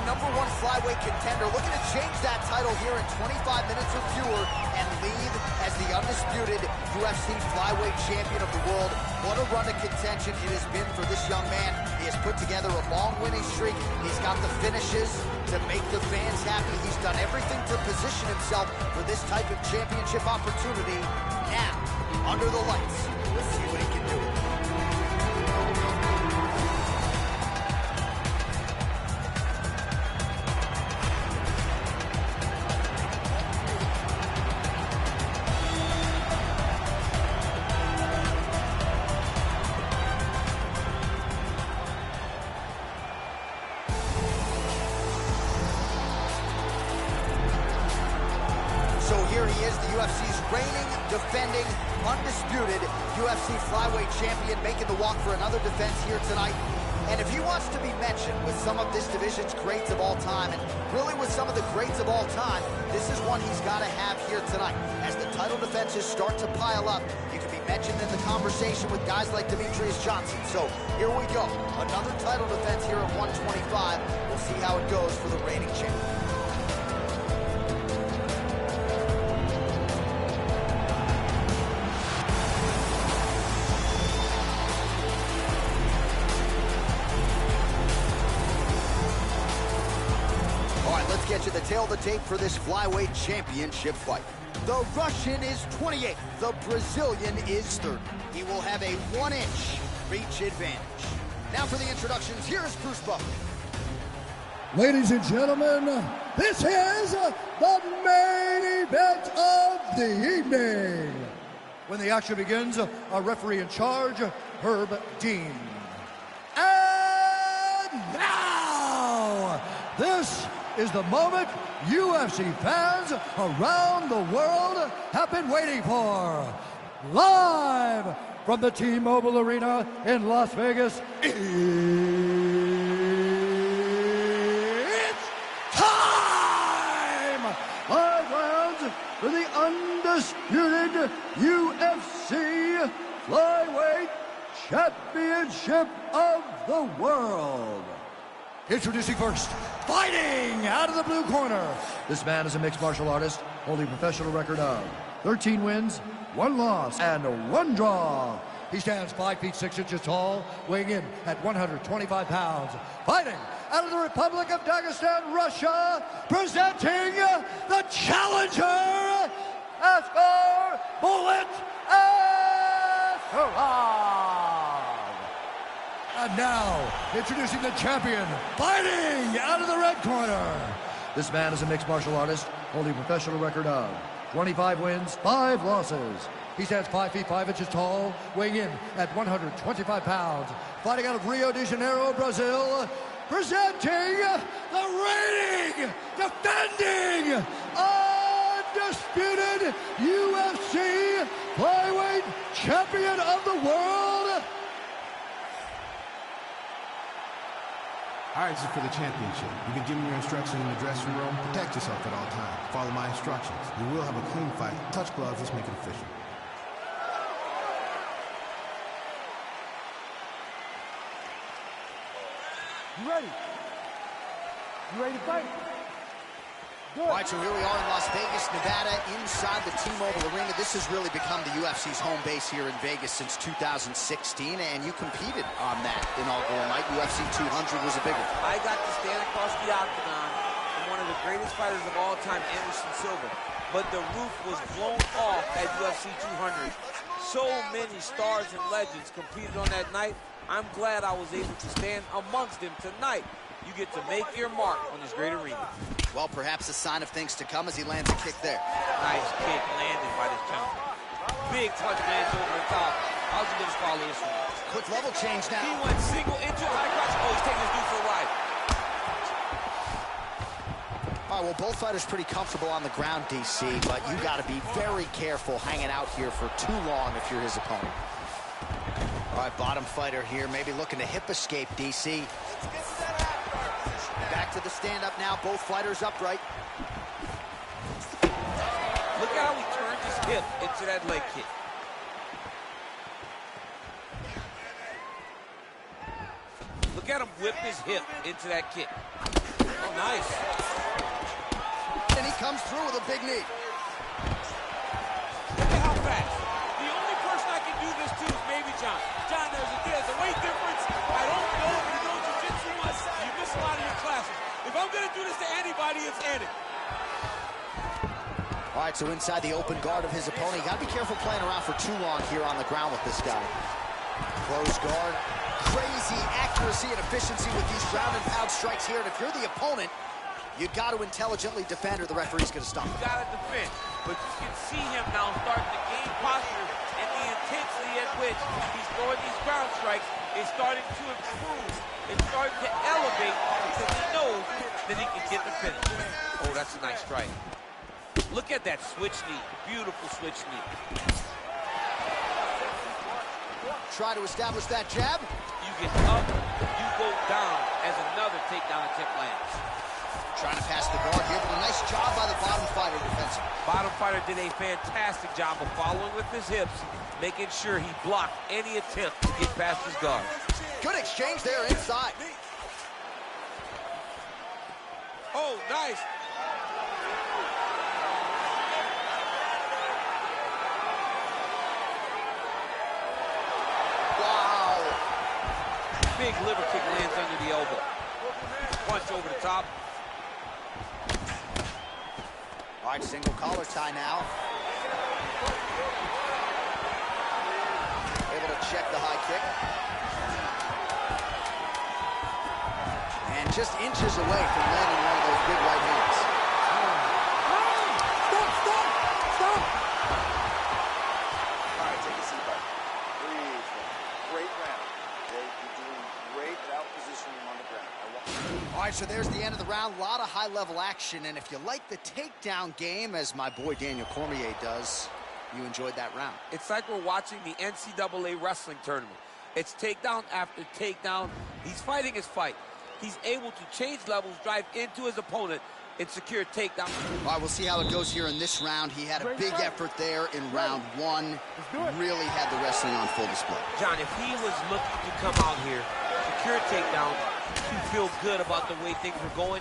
#1 flyweight contender, looking to change that title here in 25 minutes or fewer and leave as the undisputed UFC flyweight champion of the world. What a run of contention it has been for this young man. He has put together a long winning streak. He's got the finishes to make the fans happy. He's done everything to position himself for this type of championship opportunity. Now, under the lights, we'll see what he can do. So here he is, the UFC's reigning, defending, undisputed UFC flyweight champion, making the walk for another defense here tonight. And if he wants to be mentioned with some of this division's greats of all time, and really with some of the greats of all time, this is one he's got to have here tonight. As the title defenses start to pile up, you can be mentioned in the conversation with guys like Demetrius Johnson. So here we go, another title defense here at 125. We'll see how it goes for the reigning champion. Let's get you the tail of the tape for this flyweight championship fight. The Russian is 28. The Brazilian is 30. He will have a 1-inch reach advantage. Now for the introductions, here is Bruce Buffer. Ladies and gentlemen, this is the main event of the evening. When the action begins, our referee in charge, Herb Dean. And now, this is the moment UFC fans around the world have been waiting for. Live from the T-Mobile Arena in Las Vegas, it's time! 5 rounds for the undisputed UFC Flyweight Championship of the World. Introducing first, fighting out of the blue corner. This man is a mixed martial artist, holding a professional record of 13 wins, 1 loss, and 1 draw. He stands 5 feet 6 inches tall, weighing in at 125 pounds. Fighting out of the Republic of Dagestan, Russia, presenting the challenger, Askarov Askarov. And now, introducing the champion, fighting out of the red corner. This man is a mixed martial artist, holding a professional record of 25 wins, 5 losses. He stands 5 feet 5 inches tall, weighing in at 125 pounds. Fighting out of Rio de Janeiro, Brazil, presenting the reigning, defending, undisputed UFC Flyweight Champion of the World. All right, this is for the championship. You've been given your instructions in the dressing room. Protect yourself at all times. Follow my instructions. You will have a clean fight. Touch gloves. Let's make it official. You ready? You ready to fight? All right, so here we are in Las Vegas, Nevada, inside the T-Mobile Arena. This has really become the UFC's home base here in Vegas since 2016, and you competed on that inaugural night. UFC 200 was a big one. I got to stand across the octagon from one of the greatest fighters of all time, Anderson Silva. But the roof was blown off at UFC 200. So many stars and legends competed on that night. I'm glad I was able to stand amongst them tonight. You get to make your mark on this great arena. Well, perhaps a sign of things to come as he lands a kick there. Nice kick landed by this challenger. Big punch lands over the top. How's he gonna follow this one? Quick level change now. He went single into a high cross. Oh, he's taking his dude for a ride. All right, well, both fighters pretty comfortable on the ground, DC, but you got to be very careful hanging out here for too long if you're his opponent. All right, bottom fighter here, maybe looking to hip escape, DC. Back to the stand-up now, both fighters upright. Look at how he turned his hip into that leg kick. Look at him whip his hip into that kick. nice. And he comes through with a big knee. Look at how fast. The only person I can do this to is maybe John. John, there's a weight difference. I don't know if you know jiu-jitsu much. You miss a lot of your classes. If I'm going to do this to anybody, it's Andy. All right, so inside the open guard of his opponent. You got to be careful playing around for too long here on the ground with this guy. Close guard. Crazy accuracy and efficiency with these ground and pound strikes here. And if you're the opponent, you got to intelligently defend or the referee's going to stop. You got to defend. But you can see him now starting to gain posture, and the intensity at which he's throwing these ground strikes is starting to improve. It's starting to elevate because he knows that he can get the finish. Oh, that's a nice strike. Look at that switch knee. Beautiful switch knee. Try to establish that jab. You get up, you go down as another takedown attempt lands. Trying to pass the guard here, but a nice job by the bottom fighter defensively. Bottom fighter did a fantastic job of following with his hips, making sure he blocked any attempt to get past his guard. Good exchange there inside. Oh, nice. Wow. Big liver kick lands under the elbow. Punch over the top. All right, single collar tie now. Able to check the high kick. And just inches away from landing one of those big right hands. Stop! All right, take a seat, buddy. Breathe. Great round. Okay? You're doing great at out-positioning him on the ground. All right, so there's the end of the round. A lot of high-level action, and if you like the takedown game, as my boy Daniel Cormier does, you enjoyed that round. It's like we're watching the NCAA wrestling tournament. It's takedown after takedown. He's fighting his fight. He's able to change levels, drive into his opponent, and secure takedown. All right, we'll see how it goes here in this round. He had a big effort there in round one. Really had the wrestling on full display. John, if he was looking to come out here, secure takedown, to feel good about the way things were going,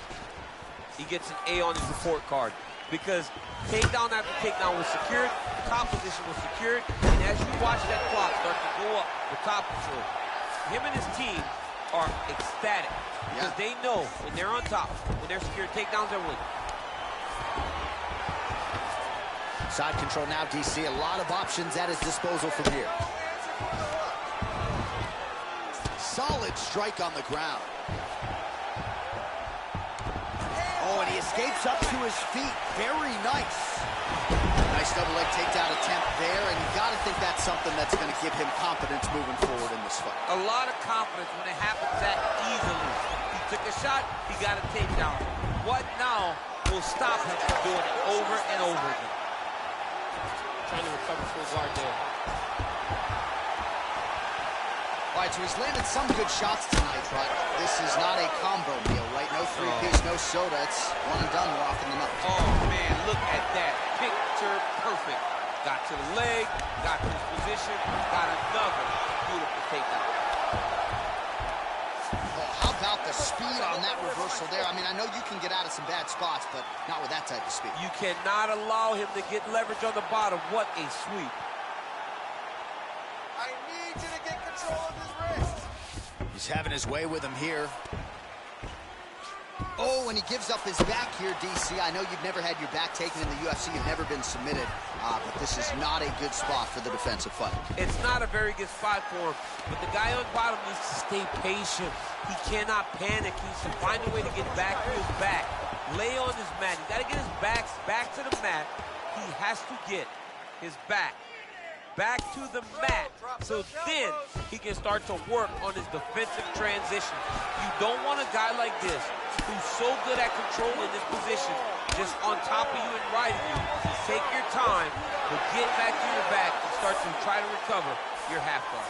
he gets an A on his report card. Because takedown after takedown was secured, the top position was secured, and as you watch that clock start to go up, the top control, him and his team are ecstatic. Because they know when they're on top, when they're secured takedowns, they're winning. Side control now, DC. A lot of options at his disposal from here. Solid strike on the ground. Oh, and he escapes up to his feet. Very nice. Nice double leg takedown attempt there, and you got to think that's something that's going to give him confidence moving forward in this fight. A lot of confidence when it happens that easily. He took a shot, he got a takedown. What now will stop him from doing it over and over again? Trying to recover full guard there. All right, so he's landed some good shots tonight, but this is not a combo meal, right? No three-piece, no soda. It's one and done more often than not. Oh, man, look at that. Picture perfect. Got to the leg, got to his position, got another beautiful takedown. Oh, how about the speed on that reversal there? I mean, I know you can get out of some bad spots, but not with that type of speed. You cannot allow him to get leverage on the bottom. What a sweep. I need you to get control of his wrist. He's having his way with him here. Oh, and he gives up his back here, DC. I know you've never had your back taken in the UFC. You've never been submitted, but this is not a good spot for the defensive fight. It's not a very good spot for him, but the guy on bottom needs to stay patient. He cannot panic. He needs to find a way to get back to his back. Lay on his mat. He's got to get his back to the mat. He has to get his back to the mat, so then he can start to work on his defensive transition. You don't want a guy like this who's so good at controlling this position, just on top of you and riding you. Take your time, but get back to your back and start to try to recover your half guard.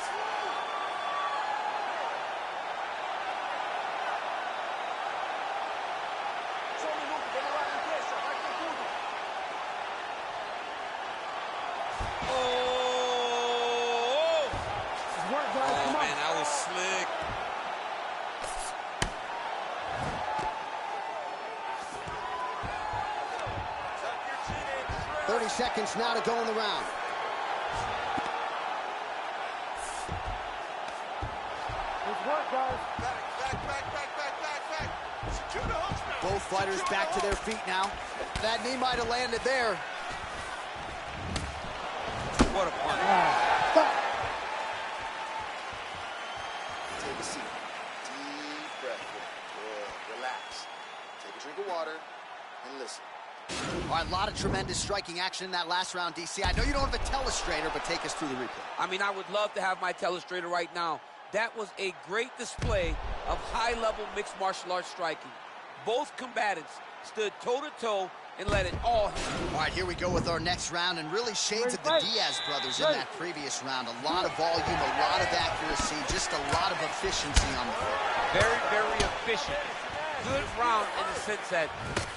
seconds now to go in the round. Good work, guys. Back. Secure the hooks now. Both fighters back to their feet now. That knee might have landed there. What a punch. Take a seat. Deep breath. Good. Relax. Take a drink of water and listen. All right, a lot of tremendous striking action in that last round, DC. I know you don't have a telestrator, but take us through the replay. I mean, I would love to have my telestrator right now. That was a great display of high-level mixed martial arts striking. Both combatants stood toe-to-toe and let it all hit. All right, here we go with our next round, and really shades of the Diaz brothers in that previous round. A lot of volume, a lot of accuracy, just a lot of efficiency on the field. Very, very efficient. Good round in the sense that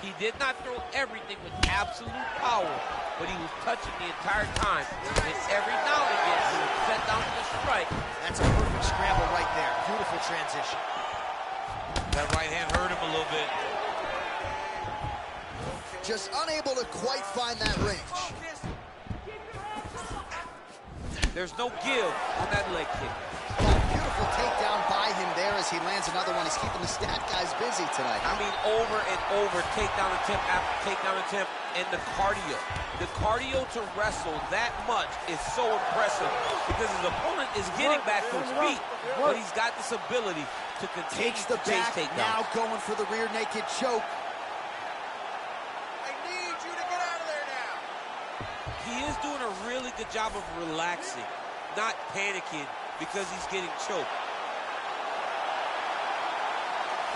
he did not throw everything with absolute power, but he was touching the entire time. And every now and again, he would set down to the strike. That's a perfect scramble right there. Beautiful transition. That right hand hurt him a little bit. Just unable to quite find that range. There's no give on that leg kick. Oh, beautiful takedown by him there as he lands another one. He's keeping the stat guys busy tonight. I mean, over and over, takedown attempt after takedown attempt, and the cardio. The cardio to wrestle that much is so impressive because his opponent is getting back to his feet, but he's got this ability to continue Takes the to chase back, takedowns. now going for the rear naked choke. I need you to get out of there now. He is doing a really good job of relaxing, not panicking because he's getting choked.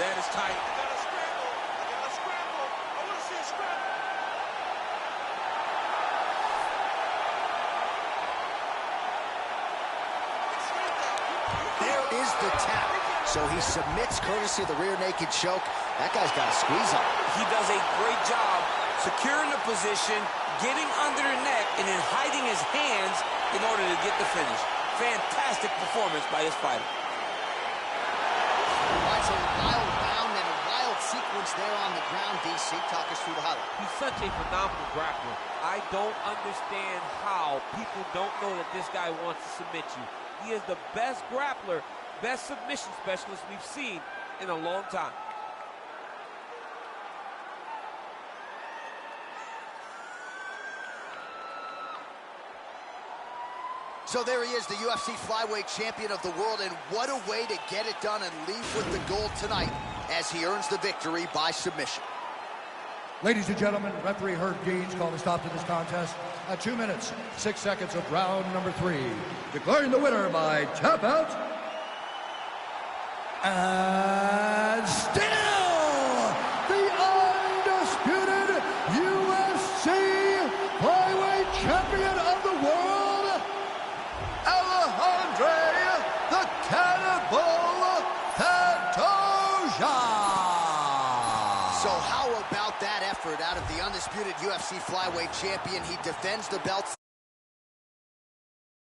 That is tight. I gotta scramble. I want to see a scramble. There is the tap. So he submits courtesy of the rear naked choke. That guy's got a squeeze on him. He does a great job securing the position, getting under the neck, and then hiding his hands in order to get the finish. Fantastic performance by this fighter. That's a wild round and a wild sequence there on the ground, DC. Talk us through the highlight. He's such a phenomenal grappler. I don't understand how people don't know that this guy wants to submit you. He is the best grappler, best submission specialist we've seen in a long time. So there he is, the UFC flyweight champion of the world, and what a way to get it done and leave with the gold tonight as he earns the victory by submission. Ladies and gentlemen, referee Herb Deans called a stop to this contest at 2 minutes, 6 seconds of round number 3. Declaring the winner by tap out. And still the undisputed UFC flyweight champion of the world, the Cannibal Pantoja. So how about that effort out of the undisputed UFC flyweight champion? He defends the belt.